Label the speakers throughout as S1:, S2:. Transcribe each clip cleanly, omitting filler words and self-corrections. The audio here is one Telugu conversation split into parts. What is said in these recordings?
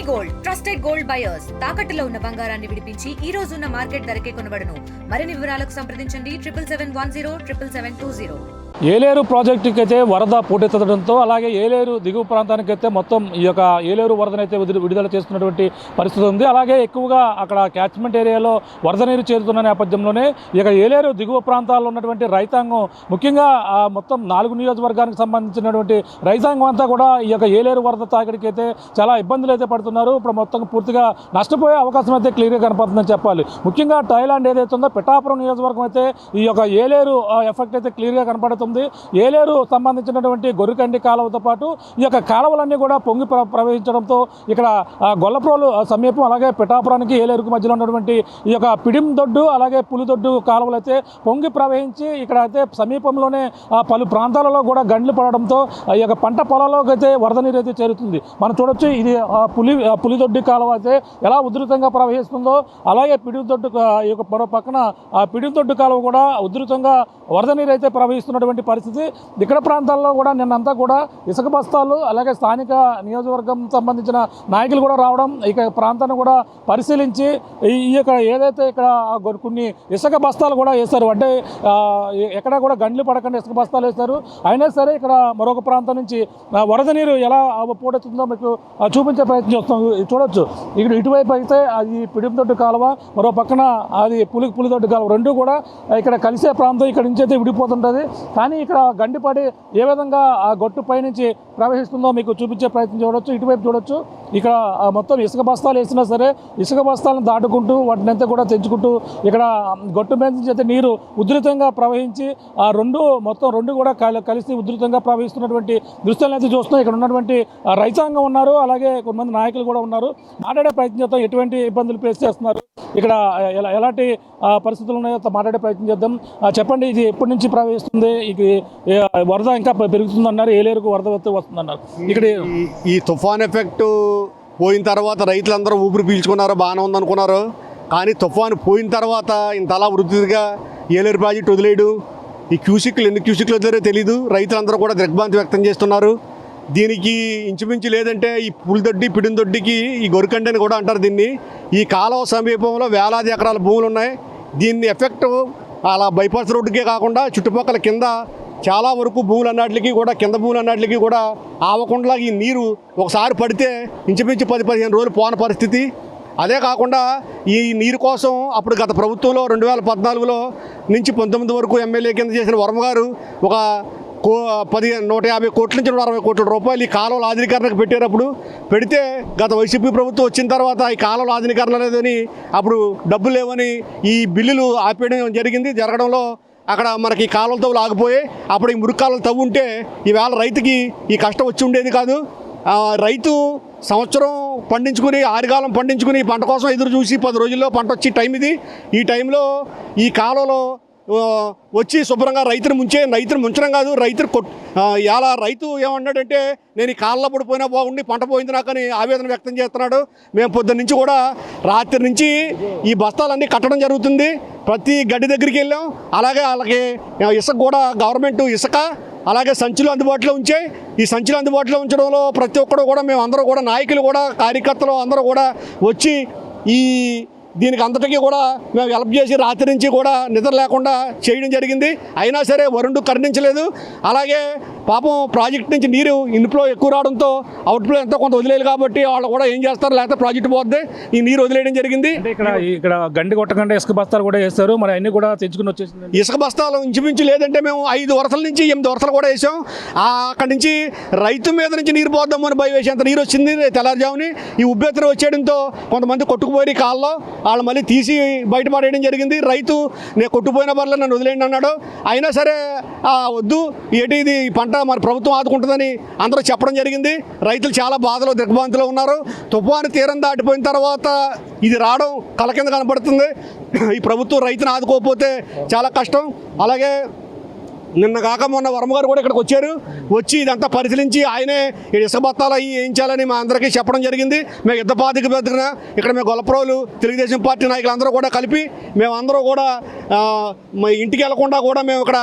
S1: గోల్డ్ ట్రస్టెడ్ గోల్డ్ బయర్స్ తాకట్టులో ఉన్న బంగారాన్ని విడిపించి ఈ రోజు ఉన్న మార్కెట్ ధరకే కొనబడును. మరిన్ని వివరాలకు సంప్రదించండి 77107720.
S2: ఏలేరు ప్రాజెక్టుకి అయితే వరద పోటెత్తడంతో అలాగే ఏలేరు దిగువ ప్రాంతానికి అయితే మొత్తం ఈ యొక్క ఏలేరు వరదనైతే విడుదల చేస్తున్నటువంటి పరిస్థితి ఉంది. అలాగే ఎక్కువగా అక్కడ క్యాచ్మెంట్ ఏరియాలో వరద నీరు చేరుతున్న నేపథ్యంలోనే ఈ యొక్క ఏలేరు దిగువ ప్రాంతాల్లో ఉన్నటువంటి రైతాంగం ముఖ్యంగా మొత్తం 4 నియోజకవర్గానికి సంబంధించినటువంటి రైతాంగం అంతా కూడా ఈ యొక్క ఏలేరు వరద తాకిడికి అయితే చాలా ఇబ్బందులు అయితే పడుతున్నారు. ఇప్పుడు మొత్తం పూర్తిగా నష్టపోయే అవకాశం అయితే క్లియర్గా కనపడుతుందని చెప్పాలి. ముఖ్యంగా థాయిలాండ్ ఏదైతే ఉందో పిఠాపురం నియోజకవర్గం అయితే ఈ యొక్క ఏలేరు ఎఫెక్ట్ అయితే క్లియర్గా కనపడుతుంది. ఏలేరు సంబంధించినటువంటి గొర్రెకండి కాలువతో పాటు ఈ యొక్క కాలువలన్నీ కూడా పొంగి ప్రవహించడంతో ఇక్కడ గొల్లప్రోలు సమీపం అలాగే పిఠాపురానికి ఏలేరుకు మధ్యలో ఉన్నటువంటి ఈ యొక్క పిడిందొడ్డు అలాగే పులిదొడ్డు కాలువలు అయితే పొంగి ప్రవహించి ఇక్కడ అయితే సమీపంలోనే పలు ప్రాంతాలలో కూడా గండ్లు పడడంతో ఈ యొక్క పంట పొలాల్లోకి అయితే వరద నీరు అయితే చేరుతుంది. మనం చూడొచ్చు ఇది పులిదొడ్డు కాలువ అయితే ఎలా ఉధృతంగా ప్రవహిస్తుందో అలాగే పిడిదొడ్డు ఈ యొక్క మరో పక్కన పిడిదొడ్డు కాలువ కూడా ఉధృతంగా వరద నీరు అయితే ప్రవహిస్తున్నటువంటి పరిస్థితి. ఇక్కడ ప్రాంతాల్లో కూడా నిన్నంతా కూడా ఇసుక బస్తాలు అలాగే స్థానిక నియోజకవర్గం సంబంధించిన నాయకులు కూడా రావడం ఇక ప్రాంతాన్ని కూడా పరిశీలించి ఈ యొక్క ఏదైతే ఇక్కడ కొన్ని ఇసుక బస్తాలు కూడా వేస్తారు, అంటే ఎక్కడ కూడా గండ్లు పడకుండా ఇసుక బస్తాలు వేస్తారు. అయినా సరే ఇక్కడ మరొక ప్రాంతం నుంచి వరద నీరు ఎలా పోటెత్తుందో మీకు చూపించే ప్రయత్నం చేస్తాం. చూడొచ్చు ఇక్కడ ఇటువైపు అయితే అది పిడిందొడ్డు కాలువ, మరో పక్కన అది పులిదొడ్డు కాలువ, రెండు కూడా ఇక్కడ కలిసే ప్రాంతం ఇక్కడ నుంచి అయితే విడిపోతుంటుంది. కానీ ఇక్కడ గండిపడి ఏ విధంగా ఆ గొట్టు పైనుంచి ప్రవహిస్తుందో మీకు చూపించే ప్రయత్నం చూడొచ్చు. ఇటువైపు చూడొచ్చు ఇక్కడ మొత్తం ఇసుక బస్తాలు వేసినా సరే ఇసుక బస్తాలను దాటుకుంటూ వాటిని అంతా కూడా తెంచుకుంటూ ఇక్కడ గొట్టు మీద నుంచి అయితే నీరు ఉధృతంగా ప్రవహించి ఆ మొత్తం రెండు కూడా కలిసి ఉధృతంగా ప్రవహిస్తున్నటువంటి దృశ్యాలను అయితే చూస్తున్నాం. ఇక్కడ ఉన్నటువంటి రైతాంగం ఉన్నారు, అలాగే కొంతమంది నాయకులు కూడా ఉన్నారు. మాట్లాడే ప్రయత్నం చేద్దాం, ఎటువంటి ఇబ్బందులు ఫేస్ చేస్తున్నారు, ఇక్కడ ఎలాంటి పరిస్థితులు ఉన్నాయో మాట్లాడే ప్రయత్నం చేద్దాం. చెప్పండి, ఇది ఎప్పటి నుంచి ప్రవహిస్తుంది, ఇది వరద ఇంకా పెరుగుతుందన్నారు, ఏలేరుకు వరద వస్తుందన్నారు. ఇక్కడ
S3: ఈ తుఫాన్ ఎఫెక్ట్ పోయిన తర్వాత రైతులందరూ ఊపిరి పీల్చుకున్నారు, బాగానే ఉందనుకున్నారు. కానీ తుఫాను పోయిన తర్వాత ఇంతలా వృద్ధిగా ఏలేరు ప్రాజెక్టు వదిలేయడు, ఈ క్యూసిక్లు ఎన్ని క్యూసిక్లు వదిలేరో తెలీదు. రైతులందరూ కూడా దిగ్భ్రాంతి వ్యక్తం చేస్తున్నారు. దీనికి ఇంచుమించు లేదంటే ఈ పులిదొడ్డి పిడిందొడ్డికి ఈ గొరికండి అని కూడా అంటారు దీన్ని. ఈ కాలువ సమీపంలో వేలాది ఎకరాల భూములు ఉన్నాయి. దీన్ని ఎఫెక్ట్ అలా బైపాస్ రోడ్డుకే కాకుండా చుట్టుపక్కల కింద చాలా వరకు భూములు అన్నిటికీ కూడా కింద భూములు అన్నిటికీ కూడా ఆవకుండా ఈ నీరు ఒకసారి పడితే ఇంచుమించు 10-15 రోజులు పోన పరిస్థితి. అదే కాకుండా ఈ నీరు కోసం అప్పుడు గత ప్రభుత్వంలో 2014లో నుంచి 19 వరకు ఎమ్మెల్యే కింద చేసిన వర్మ గారు ఒక 150 కోట్ల నుంచి 160 కోట్ల రూపాయలు ఈ కాలువల ఆధునీకరణకు పెట్టేటప్పుడు పెడితే గత వైసీపీ ప్రభుత్వం వచ్చిన తర్వాత ఈ కాలువల ఆధునీకరణ లేదని అప్పుడు డబ్బులు లేవని ఈ బిల్లులు ఆపేయడం జరగడంలో అక్కడ మనకి కాలువలతో ఆగిపోయి అప్పుడు ఈ మురుక్కాలు తవ్వుంటే ఈవేళ రైతుకి ఈ కష్టం వచ్చి ఉండేది కాదు. రైతు సంవత్సరం పండించుకుని ఆరుగాలం పండించుకుని పంట కోసం ఎదురు చూసి 10 రోజుల్లో పంట వచ్చే టైం ఇది. ఈ టైంలో ఈ కాలువలో వచ్చి శుభ్రంగా రైతును ముంచడం కాదు, ఇలా రైతు ఏమన్నాడంటే నేను ఈ కాళ్ళ పడిపోయినా బాగుండి పంట పోయింది నాకని ఆవేదన వ్యక్తం చేస్తున్నాడు. మేము పొద్దున్న నుంచి కూడా రాత్రి నుంచి ఈ బస్తాలన్నీ కట్టడం జరుగుతుంది. ప్రతి గడ్డి దగ్గరికి వెళ్ళాం. అలాగే వాళ్ళకి ఇసుక కూడా గవర్నమెంట్ ఇసుక అలాగే సంచులు అందుబాటులో ఉంచాయి. ఈ సంచులు అందుబాటులో ఉంచడంలో ప్రతి ఒక్కరు కూడా మేము అందరూ కూడా నాయకులు కూడా కార్యకర్తలు అందరూ కూడా వచ్చి దీనికి అంతటికీ కూడా మేము హెల్ప్ చేసి రాత్రి నుంచి కూడా నిద్ర లేకుండా చేయడం జరిగింది. అయినా సరే వరుణుడు కరుణించలేదు. అలాగే పాపం ప్రాజెక్ట్ నుంచి నీరు ఇన్ఫ్లో ఎక్కువ రావడంతో అవుట్ఫ్లో ఎంతో కొంత వదిలేదు కాబట్టి వాళ్ళు కూడా ఏం చేస్తారు, లేకపోతే ప్రాజెక్టు పోద్ది ఈ నీరు వదిలేయడం జరిగింది.
S2: ఇక్కడ గండి కొట్టకుండా ఇసుక బస్తాలు కూడా వేస్తారు, మరి అన్ని కూడా తెచ్చుకుని వచ్చేసింది.
S3: ఇసుక బస్తాలు ఇంచుమించు లేదంటే మేము 5 వరసల నుంచి 8 వరసలు కూడా వేసాం. అక్కడి నుంచి రైతు మీద నుంచి నీరు పోద్దామని భయం వేసేంత నీరు వచ్చింది తెల్లారుజాముని. ఈ ఉబ్బెత్తన వచ్చేయడంతో కొంతమంది కొట్టుకుపోయి కాళ్ళలో వాళ్ళు మళ్ళీ తీసి బయటపడేయడం జరిగింది. రైతు నేను కొట్టుపోయిన బర్రెలు నన్ను వదిలేయండి అన్నాడు. అయినా సరే వద్దు, ఇది పంట మరి ప్రభుత్వం ఆదుకుంటుందని అందరూ చెప్పడం జరిగింది. రైతులు చాలా బాధలో దిగ్భ్రాంతిలో ఉన్నారు. తుఫాను తీరం దాటిపోయిన తర్వాత ఇది రావడం కళ్ళ కింద కనపడుతుంది. ఈ ప్రభుత్వం రైతును ఆదుకోకపోతే చాలా కష్టం. అలాగే నిన్న కాక మొన్న వర్మ గారు కూడా ఇక్కడికి వచ్చారు. వచ్చి ఇదంతా పరిశీలించి ఆయనే ఇసుక బత్తాలు అవి వేయించాలని మా అందరికీ చెప్పడం జరిగింది. మేము యుద్ధ ప్రాతిపదికన ఇక్కడ మేము గొల్లప్రోలు తెలుగుదేశం పార్టీ నాయకులందరూ కూడా కలిపి మేమందరూ కూడా ఇంటికి వెళ్లకుండా కూడా మేము ఇక్కడ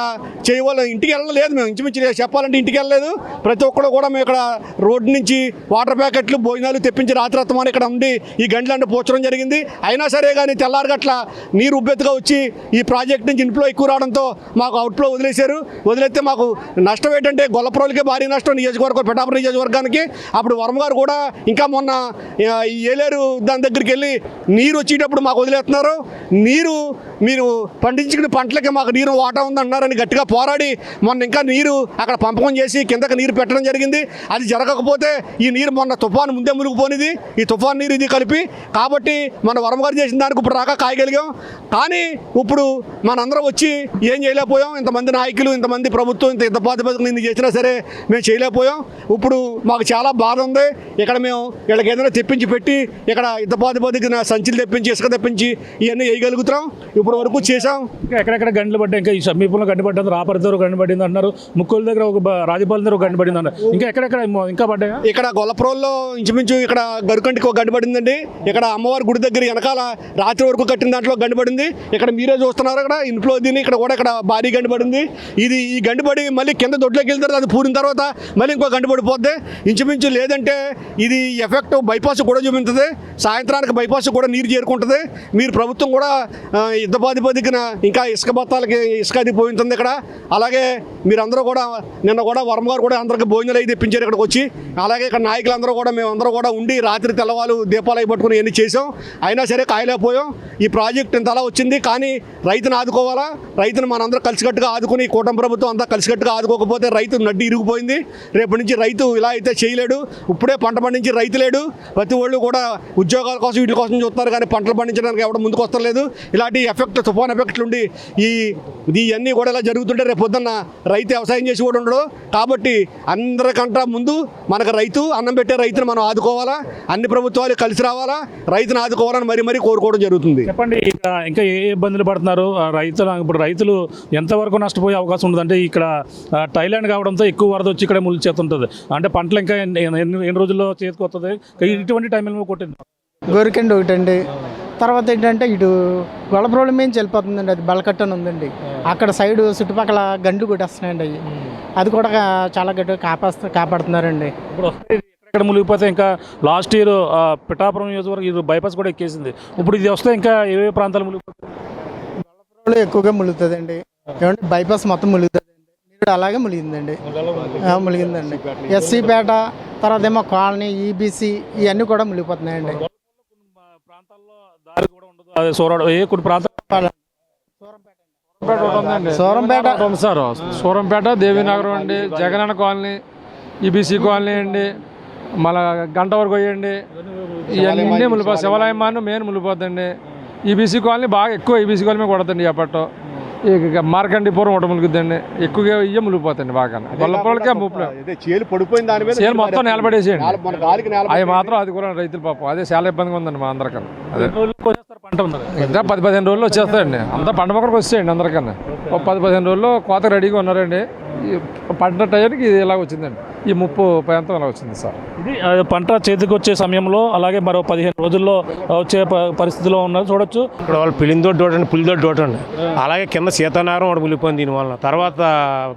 S3: ఇంటికి వెళ్ళలేదు. మేము ఇంచుమించు చెప్పాలంటే ఇంటికి వెళ్ళలేదు. ప్రతి ఒక్కరు కూడా మేము ఇక్కడ రోడ్డు నుంచి వాటర్ ప్యాకెట్లు భోజనాలు తెప్పించి రాత్రత్వమని ఇక్కడ ఉండి ఈ గంటలంటే పోర్చడం జరిగింది. అయినా సరే కానీ తెల్లారగట్ల నీరు ఉబ్బెత్తుగా వచ్చి ఈ ప్రాజెక్ట్ నుంచి ఇన్ఫ్లో ఎక్కువ రావడంతో మాకు అవుట్ఫ్లో వదిలేస్తే మాకు నష్టం ఏంటంటే గొల్లప్రోలకే భారీ నష్టం, నియోజకవర్గం పిఠాపురం నియోజకవర్గానికి. అప్పుడు వర్మ గారు కూడా ఇంకా మొన్న ఈ ఏలేరు దాని దగ్గరికి వెళ్ళి నీరు వచ్చేటప్పుడు మాకు వదిలేస్తున్నారు, నీరు మీరు పండించుకునే పంటలకి మాకు నీరు వాటా ఉందన్నారని గట్టిగా పోరాడి మొన్న ఇంకా నీరు అక్కడ పంపకం చేసి కిందకి నీరు పెట్టడం జరిగింది. అది జరగకపోతే ఈ నీరు మొన్న తుఫాను ముందే మునిగిపోనిది, ఈ తుఫాను నీరు ఇది కలిపి. కాబట్టి మన వర్మ గారు చేసిన దానికి ఇప్పుడు రాక కాయగలిగాం. కానీ ఇప్పుడు మనందరం వచ్చి ఏం చేయలేకపోయాం. ఇంతమంది నాయకులు, ఇంతమంది ప్రభుత్వం ఇంత యుద్ధ ప్రాతిపదికన ఇన్ని చేసినా సరే మేము చేయలేకపోయాం. ఇప్పుడు మాకు చాలా బాధ ఉంది. ఇక్కడ మేము వీళ్ళకి ఏదైనా తెప్పించి పెట్టి ఇక్కడ యుద్ధ ప్రాతిపదికన సంచులు తెప్పించి ఇసుక తెప్పించి ఇవన్నీ వేయగలుగుతాం. ఇప్పుడు వరకు చేసాం.
S2: ఇంకా ఎక్కడెక్కడ గంటలు పడ్డాయి, ఇంకా ఈ సమీపంలో గంట పడ్డారు, రాపరితో గంట పడింది అంటున్నారు, ముక్కుల దగ్గర ఒక రాజపాలెం దగ్గర ఒక గంట పడింది అన్నారు. ఇంకా ఎక్కడెక్కడ ఇంకా పడ్డాయి?
S3: ఇక్కడ గొల్లప్రోల్లో ఇంచుమించు ఇక్కడ గరుకంటికి ఒక గంట పడిందండి. ఇక్కడ అమ్మవారి గుడి దగ్గర వెనకాల రాత్రి వరకు కట్టిన దాంట్లో గంట పడింది. ఇక్కడ మీరే చూస్తున్నారు ఇక్కడ ఇన్ఫ్లో దీన్ని ఇక్కడ భారీ గంట పడింది. ఈ గంట పడి మళ్ళీ కింద దొడ్లోకి వెళ్తారు. అది పూరిన తర్వాత మళ్ళీ ఇంకో గంట పడిపోద్ది ఇంచుమించు. లేదంటే ఇది ఎఫెక్ట్ బైపాస్ కూడా చూపించుతుంది. సాయంత్రానికి బైపాస్ కూడా నీరు చేరుకుంటుంది. మీరు ప్రభుత్వం కూడా యుద్ధ ప్రాతిపదికన ఇంకా ఇసుక బత్తాలకి ఇసుక అది పోయింటుంది ఇక్కడ. అలాగే మీరందరూ కూడా నిన్న కూడా వర్మ గారు కూడా అందరికి భోజనాలు అయి తెప్పించారు ఇక్కడికి వచ్చి. అలాగే ఇక్కడ నాయకులందరూ కూడా మేమందరూ కూడా ఉండి రాత్రి తెల్లవాళ్ళు దీపాలు అయి పట్టుకుని ఇవన్నీ చేసాం. అయినా సరే కాయలేకపోయాం. ఈ ప్రాజెక్ట్ ఇంత అలా వచ్చింది. కానీ రైతును ఆదుకోవాలా, రైతును మనందరూ కలిసికట్టుగా ఆదుకుని కూటమి ప్రభుత్వం అంతా కలిసికట్టుగా ఆదుకోకపోతే రైతు నడ్డి ఇరిగిపోయింది. రేపటి నుంచి రైతు ఇలా అయితే చేయలేడు. ఇప్పుడే పంట పండించి రైతు లేడు. ప్రతి వాళ్ళు కూడా ఉద్యోగాల కోసం వీటి కోసం చూస్తున్నారు కానీ పంటలు పండించడానికి ఎవరు ముందుకు వస్తలేదు. ఇలాంటి ఎఫెక్ట్ తుఫాన్ ఎఫెక్ట్లు ఉండి ఇవన్నీ కూడా ఇలా జరుగుతుంటే రేపు పొద్దున్న రైతు వ్యవసాయం చేసి కూడా ఉండడు. కాబట్టి అందరికంటే ముందు మనకు రైతు అన్నం పెట్టే రైతును మనం ఆదుకోవాలా, అన్ని ప్రభుత్వాలు కలిసి రావాలా, రైతును ఆదుకోవాలని మరీ కోరుకోవడం జరుగుతుంది.
S2: చెప్పండి, ఇంకా ఏ ఇబ్బందులు పడుతున్నారు రైతులు? ఇప్పుడు రైతులు ఎంతవరకు నష్టపోయే అవకాశం ఉంటుంది? అంటే ఇక్కడ థాయిలాండ్ కావడంతో ఎక్కువ వరద వచ్చి ఇక్కడ ముళ్ళు చేస్తుంటుంది. అంటే పంటలు ఇంకా ఎన్ని రోజుల్లో చేతికి వస్తుంది? ఇటువంటి టైంలో కొట్టింది
S4: గోరికండి ఒకటండి. తర్వాత ఏంటంటే ఇటు గొల్లప్రోలు మేము వెళ్ళిపోతుందండి. అది బలకట్ట అని ఉందండి. అక్కడ సైడ్ చుట్టుపక్కల గండ్లు కొట్టేస్తున్నాయండి. అవి అది కూడా చాలా గట్టిగా కాపాడుతున్నారండి.
S2: ఇప్పుడు ఎక్కడ మునిగిపోతే ఇంకా లాస్ట్ ఇయర్ పిఠాపురం నియోజకవర్గం ఇది బైపాస్ కూడా ఎక్కేసింది. ఇప్పుడు ఇది వస్తే ఇంకా ఏ ప్రాంతాలు మునిగిపోతాయి?
S4: గొల్లప్రోలు ఎక్కువగా ములుగుతుందండి. ఏమంటే బైపాస్ మొత్తం ములుగుతుందండి. మీరు అలాగే మునిగిందండి. ఎస్సీపేట తర్వాత ఏమో కాలనీ, ఈబీసీ ఇవన్నీ కూడా మునిగిపోతున్నాయండి.
S5: సూరంపేట, దేవీనగరం అండి, జగనన్న కాలనీ, ఈబీసీ కాలనీ అండి, మళ్ళా గంట వరకు పోయండి. ఇవన్నీ మునిపోతాయి. శివాలయం మాను మెయిన్ మునిపోద్దండి. ఈబీసీ కాలనీ బాగా ఎక్కువ ఈబీసీ కాలనీ కొడతండి. చెప్పట్టు ఇక మార్కండిపురం ఒకటి ములుగుద్దండి. ఎక్కువగా ఇయ్య మునిగిపోతండి బాగా. గొల్లప్రోలకే ముప్పులు చేలు మొత్తం నిలబడేసేయండి. అవి మాత్రం అది కూడా రైతులు పాపం అదే చాలా ఇబ్బందిగా ఉందండి మా అందరికన్నా. అదే ఇంకా 10-15 రోజులు వచ్చేస్తాయండి. అంతా పంట మొక్కడికి వచ్చేయండి అందరికన్నా. 10-15 రోజుల్లో కోత రెడీగా ఉన్నారండి. పంట టైంకి ఇది ఇలా వచ్చిందండి. ఈ ముప్పు ప్రాంతం ఇలా వచ్చింది సార్.
S2: ఇది పంట చేతికి వచ్చే సమయంలో అలాగే మరో 15 రోజుల్లో వచ్చే పరిస్థితిలో ఉన్నది చూడొచ్చు.
S6: ఇప్పుడు వాళ్ళు పిల్లిందోటి డోటండి, పులిదోటి డోటండి. అలాగే కింద సీతానగరం ఒకటి మునిగిపోయింది. దీనివల్ల తర్వాత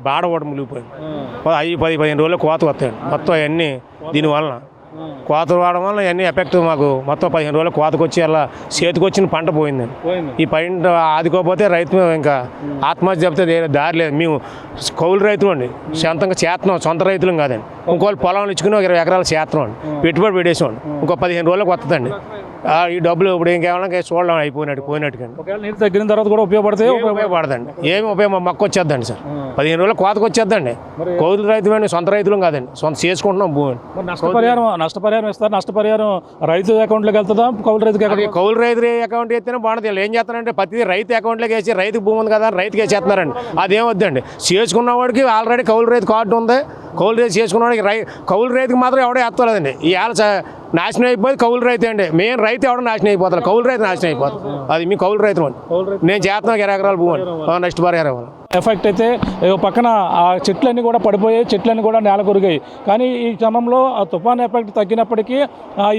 S6: బాడ ఒకటి మునిగిపోయింది. 10-15 రోజుల్లో కోత వస్తాయండి మొత్తం అవన్నీ. దీనివలన కోత రావడం వల్ల ఇవన్నీ ఎఫెక్ట్ మాకు మొత్తం 15 రోజులు కోతకు వచ్చి అలా చేతికి వచ్చిన పంట పోయిందండి. ఈ పంట ఆదుకోకపోతే రైతు ఇంకా ఆత్మహత్య చెప్తే దారి లేదు. మేము కౌలు రైతులు అండి, సొంతంగా చేస్తున్నాం, సొంత రైతులం కాదండి. ఇంకోళ్ళు పొలం ఇచ్చుకుని 20 ఎకరాలు చేస్తున్నాం అండి. పెట్టుబడి పెట్టేసామండి. ఇంకో 15 రోజులకు వస్తుందండి. ఈ డబ్బులు ఇప్పుడు ఇంకేమన్నా చూడడం పోయినట్టుగా
S2: నీరు తగ్గిన తర్వాత కూడా
S6: ఉపయోగపడదండి. ఏమి ఉపయోగం మొక్క వచ్చేద్దండి సార్. 15 రోజుల కోతకు వచ్చేద్దండి. కౌలు రైతు అండి, సొంత రైతులం కాదండి, సొంత చేసుకుంటున్నాం భూమి.
S2: నష్టపరిహారం ఇస్తారు. నష్టపరిహారం రైతు అకౌంట్లోకి వెళ్తుందా, కౌలు రైతుకి?
S6: కౌలు రైతు అకౌంట్ వేస్తేనే బాగుంటుంది. ఏం చేస్తారంటే ప్రతి రైతు అకౌంట్లోకి వేసి రైతుకు భూమి ఉంది కదా రైతుకి వేసేస్తున్నారండి. అదేం వద్దండి. చేసుకున్న వాడికి ఆల్రెడీ కౌలు రైతు కార్డు ఉంది. కౌలు రైతు చేసుకున్నవాడికి కౌలు రైతుకి మాత్రం ఎవడో వేస్తలేదండి. ఈ నాశనం అయిపోయి కౌలు రైతు అండి. మెయిన్ రైతు ఎవడో నాశనం అయిపోతారు, కౌలు రైతు నాశనం అయిపోతుంది. అది మీ కౌలు రైతు అండి. నేను చేస్తున్నాను 20 ఎకరాల భూమి నష్టపరిహారం.
S2: ఎఫెక్ట్ అయితే పక్కన ఆ చెట్లన్నీ కూడా పడిపోయాయి, చెట్లన్నీ కూడా నేల కొరిగాయి. కానీ ఈ క్రమంలో ఆ తుఫాన్ ఎఫెక్ట్ తగ్గినప్పటికీ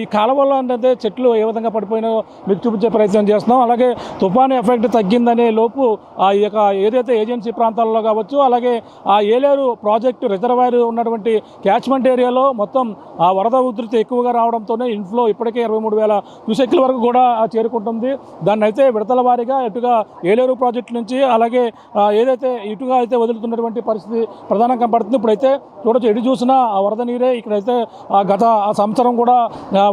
S2: ఈ కాలువల్లో అంటే చెట్లు ఏ విధంగా పడిపోయినాయో మీకు చూపించే ప్రయత్నం చేస్తున్నాం. అలాగే తుఫాన్ ఎఫెక్ట్ తగ్గిందనే లోపు ఈ యొక్క ఏదైతే ఏజెన్సీ ప్రాంతాల్లో కావచ్చు, అలాగే ఆ ఏలేరు ప్రాజెక్టు రిజర్వాయర్ ఉన్నటువంటి క్యాచ్మెంట్ ఏరియాలో మొత్తం ఆ వరద ఉధృతి ఎక్కువగా రావడంతోనే ఇన్ఫ్లో ఇప్పటికే 23,000 క్యూసెక్ల వరకు కూడా చేరుకుంటుంది. దాన్ని అయితే విడతల వారీగా ఇటుగా ఏలేరు ప్రాజెక్టు నుంచి అలాగే ఏదైతే ఇటుగా అయితే వదులుతున్నటువంటి పరిస్థితి ప్రధానంగా కనపడుతుంది. ఇప్పుడైతే చూడొచ్చు, ఎటు చూసినా ఆ వరద నీరే ఇక్కడైతే గత సంవత్సరం కూడా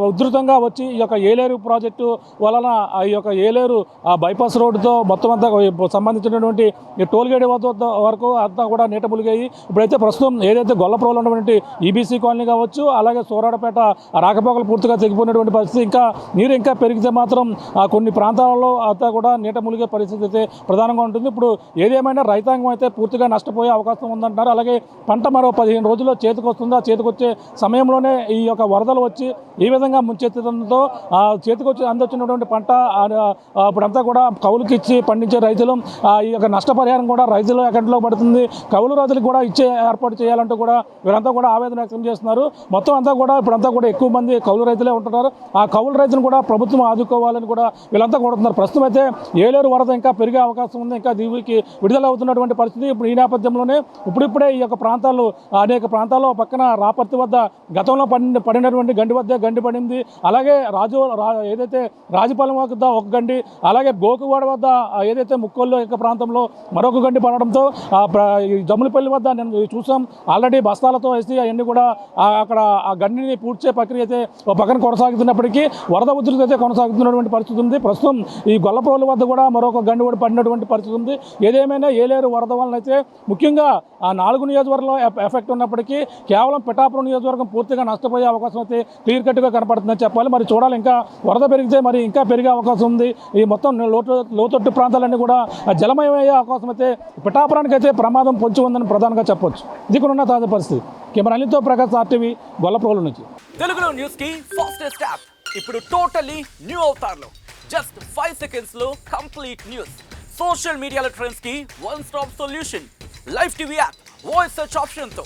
S2: ఉధృతంగా వచ్చి ఈ యొక్క ఏలేరు ప్రాజెక్టు వలన ఈ యొక్క ఏలేరు బైపాస్ రోడ్డుతో మొత్తం అంతా సంబంధించినటువంటి ఈ టోల్గేట్ వద్ద వరకు అంతా కూడా నీట ములిగాయి. ఇప్పుడైతే ప్రస్తుతం ఏదైతే గొల్లప్రోలు ఉన్నటువంటి ఈబీసీ కాలనీ కావచ్చు, అలాగే సూరాడపేట రాకపోకలు పూర్తిగా తెగిపోయినటువంటి పరిస్థితి. ఇంకా నీరు ఇంకా పెరిగితే మాత్రం కొన్ని ప్రాంతాలలో అంతా కూడా నీట ములిగే పరిస్థితి అయితే ప్రధానంగా ఉంటుంది. ఇప్పుడు ఏదేమైనా రైతాంగం అయితే పూర్తిగా నష్టపోయే అవకాశం ఉందంటున్నారు. అలాగే పంట మరో 15 రోజుల్లో చేతికి వస్తుంది. ఆ చేతికొచ్చే సమయంలోనే ఈ యొక్క వరదలు వచ్చి ఈ విధంగా ముంచెత్తడంతో చేతికొచ్చి అందొచ్చినటువంటి పంట ఇప్పుడంతా కూడా కౌలుకి ఇచ్చి పండించే రైతులు ఈ యొక్క నష్టపరిహారం కూడా రైతుల అకౌంట్లో పడుతుంది. కౌలు రైతులకు కూడా ఇచ్చే ఏర్పాటు చేయాలంటూ కూడా వీరంతా కూడా ఆవేదన వ్యక్తం చేస్తున్నారు. మొత్తం అంతా కూడా ఇప్పుడంతా కూడా ఎక్కువ మంది కౌలు రైతులే ఉంటున్నారు. ఆ కౌలు రైతులను కూడా ప్రభుత్వం ఆదుకోవాలని కూడా వీళ్ళంతా కోరుతున్నారు. ప్రస్తుతం అయితే ఏలేరు వరద ఇంకా పెరిగే అవకాశం ఉంది. ఇంకా దీనికి విడుదల అవుతున్నటువంటి పరిస్థితి. ఇప్పుడు ఈ నేపథ్యంలోనే ఇప్పుడిప్పుడే ఈ యొక్క ప్రాంతాలు అనేక ప్రాంతాల్లో పక్కన రాపర్తి వద్ద గతంలో పడినటువంటి గండి వద్ద గండి పడింది. అలాగే ఏదైతే రాజపాలెం వద్ద ఒక గండి, అలాగే గోకువాడ వద్ద ఏదైతే ముక్కోళ్ళు యొక్క ప్రాంతంలో మరొక గండి పడడంతో జమ్ములపల్లి వద్ద నేను చూసాం ఆల్రెడీ బస్తాలతో వేసి అవన్నీ కూడా అక్కడ ఆ గండిని పూడ్చే ప్రక్రియ అయితే ఒక పక్కన కొనసాగుతున్నప్పటికీ వరద ఉధృతి అయితే కొనసాగుతున్నటువంటి పరిస్థితి ఉంది. ప్రస్తుతం ఈ గొల్లప్రోలు వద్ద కూడా మరొక గండి కూడా పడినటువంటి పరిస్థితి ఉంది. ఏదేమైనా ఏలేరు వరద వలన అయితే ముఖ్యంగా ఆ 4 నియోజకవర్గంలో ఎఫెక్ట్ ఉన్నప్పటికీ కేవలం పిఠాపురం నియోజకవర్గం పూర్తిగా నష్టపోయే అవకాశం అయితే క్లియర్ కట్గా కనపడుతుందని చెప్పాలి. మరి చూడాలి, ఇంకా వరద పెరిగితే మరి ఇంకా పెరిగే అవకాశం ఉంది. ఈ మొత్తం లోతట్టు ప్రాంతాలన్నీ కూడా జలమయమయ్యే అవకాశం అయితే పిఠాపురానికి అయితే ప్రమాదం పొంచి ఉందని ప్రధానంగా చెప్పొచ్చు. ఇది కూడా ఉన్న తాజా పరిస్థితి. కెమెరా అనిల్తో ప్రకాష్, ఆర్టీవీ, గొల్లప్రోలు నుంచి.
S7: తెలుగులో న్యూస్ కి ఫాస్టెస్ట్ యాప్ ఇప్పుడు టోటలీ న్యూ అవతార్లో జస్ట్ 5 seconds లో కంప్లీట్ న్యూస్. సోషల్ మీడియాలో ట్రెండ్స్ కి one stop solution. Live TV app voice search option తో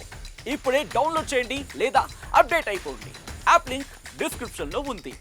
S7: ఇప్పుడే డౌన్లోడ్ చేయండి లేదా అప్డేట్ అయిపోండి. యాప్ లింక్ డిస్క్రిప్షన్ లో ఉంది.